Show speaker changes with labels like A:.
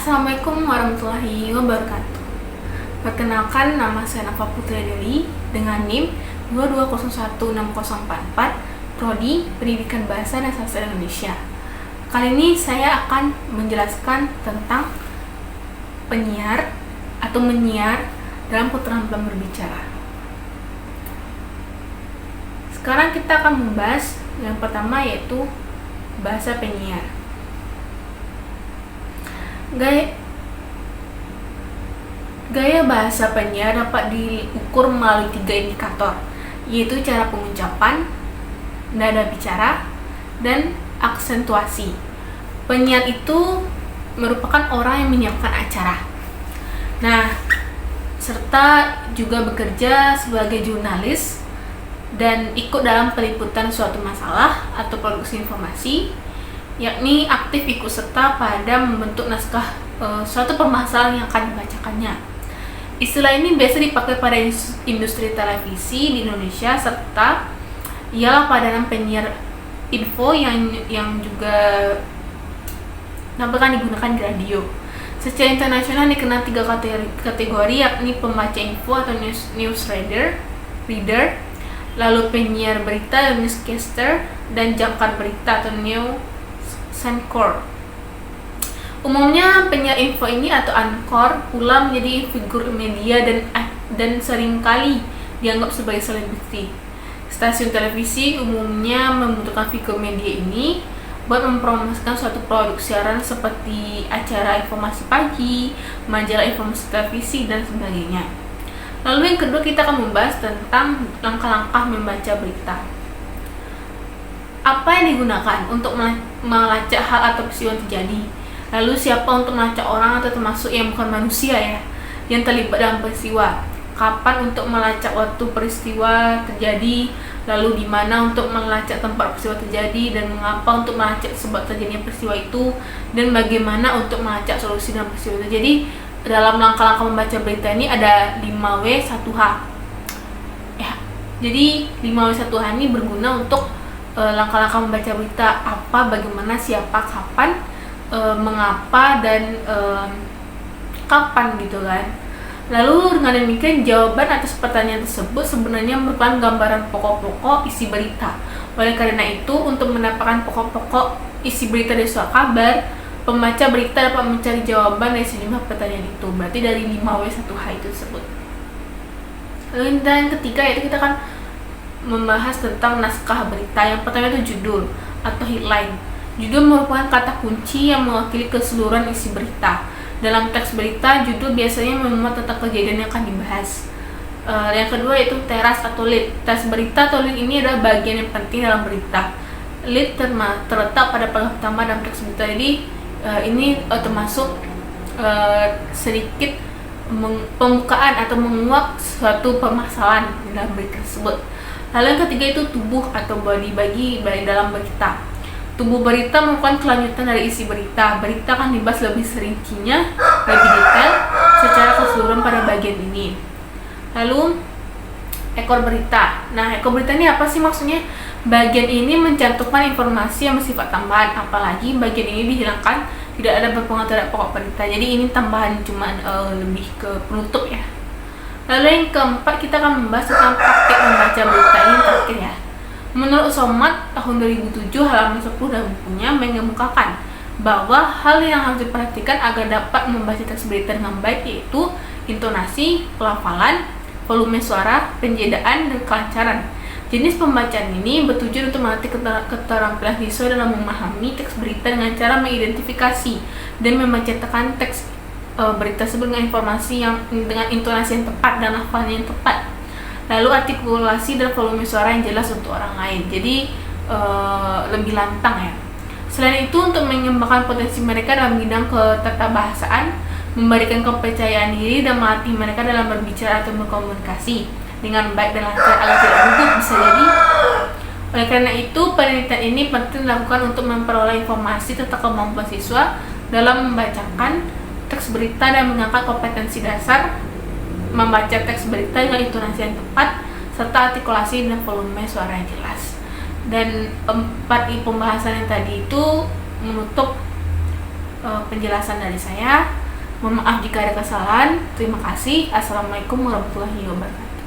A: Assalamualaikum warahmatullahi wabarakatuh. Perkenalkan, nama saya Nafa Putri Deli dengan NIM 22016044, Prodi Pendidikan Bahasa dan Sastra Indonesia. Kali ini saya akan menjelaskan tentang penyiar atau menyiar dalam keterampilan berbicara. Sekarang kita akan membahas yang pertama, yaitu bahasa penyiar. Gaya bahasa penyiar dapat diukur melalui 3 indikator, yaitu cara pengucapan, nada bicara, dan aksentuasi. Penyiar itu merupakan orang yang menyiapkan acara. Nah, serta juga bekerja sebagai jurnalis dan ikut dalam peliputan suatu masalah atau produksi informasi, yakni aktif ikut serta pada membentuk naskah suatu permasalahan yang akan dibacakannya. Istilah ini biasa dipakai pada industri televisi di Indonesia, serta ialah padanan penyiar info yang juga akan digunakan di radio. Secara internasional dikenal 3 kategori, yakni pembaca info atau news reader, lalu penyiar berita atau newscaster, dan jangkar berita atau news anchor. Umumnya penyiar info ini atau anchor pula menjadi figur media dan seringkali dianggap sebagai selebriti. Stasiun televisi umumnya membutuhkan figur media ini buat mempromosikan suatu produk siaran seperti acara informasi pagi, majalah informasi televisi, dan sebagainya. Lalu yang kedua, kita akan membahas tentang langkah-langkah membaca berita. Apa yang digunakan untuk melacak hal atau peristiwa yang terjadi? Lalu siapa untuk melacak orang, atau termasuk yang bukan manusia yang terlibat dalam peristiwa? Kapan untuk melacak waktu peristiwa terjadi? Lalu di mana untuk melacak tempat peristiwa terjadi, dan mengapa untuk melacak sebab terjadinya peristiwa itu, dan bagaimana untuk melacak solusi dalam peristiwa itu. Jadi dalam langkah-langkah membaca berita ini ada 5W1H. Jadi 5W1H ini berguna untuk langkah-langkah membaca berita: apa, bagaimana, siapa, kapan, mengapa, dan kapan gitu kan. Lalu dengan demikian, jawaban atas pertanyaan tersebut sebenarnya merupakan gambaran pokok-pokok isi berita. Oleh karena itu, untuk mendapatkan pokok-pokok isi berita dari suatu kabar, pembaca berita dapat mencari jawaban dari sejumlah pertanyaan itu. Berarti dari 5W1H itu tersebut. Lalu yang ketiga, yaitu kita akan membahas tentang naskah berita. Yang pertama itu judul atau headline. Judul merupakan kata kunci yang mewakili keseluruhan isi berita. Dalam teks berita, judul biasanya memuat tentang kejadian yang akan dibahas. Yang kedua yaitu teras atau lead. Teks berita atau lead ini adalah bagian yang penting dalam berita. Lead terletak pada paragraf pertama dalam teks berita. Jadi ini termasuk sedikit pembukaan atau menguak suatu permasalahan dalam berita tersebut. Lalu yang ketiga itu tubuh atau body dalam berita. Tubuh berita merupakan kelanjutan dari isi berita. Berita akan dibahas lebih serincinya, lebih detail secara keseluruhan pada bagian ini. Lalu ekor berita. Nah, ekor berita ini apa sih maksudnya? Bagian ini mencantumkan informasi yang bersifat tambahan, apalagi bagian ini dihilangkan, tidak ada berpengaruh terhadap pokok berita. Jadi ini tambahan, cuma lebih ke penutup ya. Lalu yang keempat, kita akan membahas tentang praktik membaca berita. Ini terakhir ya. Menurut Somat tahun 2007 halaman 10 dan bukunya mengemukakan bahwa hal yang harus diperhatikan agar dapat membaca teks berita dengan baik yaitu intonasi, pelafalan, volume suara, penjedaan, dan kelancaran. Jenis pembacaan ini bertujuan untuk melatih keterampilan siswa dalam memahami teks berita dengan cara mengidentifikasi dan membacakan teks berita tersebut dengan informasi dengan intonasi yang tepat dan hafalan yang tepat. Lalu artikulasi dan volume suara yang jelas untuk orang lain. Jadi lebih lantang ya. Selain itu, untuk mengembangkan potensi mereka dalam bidang ketatabahasaan, memberikan kepercayaan diri dan melatih mereka dalam berbicara atau berkomunikasi dengan baik dan lancar agar tidak gugup bisa jadi. Oleh karena itu, penelitian ini penting dilakukan untuk memperoleh informasi tentang kemampuan siswa dalam membacakan teks berita dan mengangkat kompetensi dasar membaca teks berita dengan intonasi yang tepat serta artikulasi dan volume suara yang jelas. Dan 4 pembahasan yang tadi itu menutup penjelasan dari saya. Mohon maaf jika ada kesalahan. Terima kasih. Assalamualaikum warahmatullahi wabarakatuh.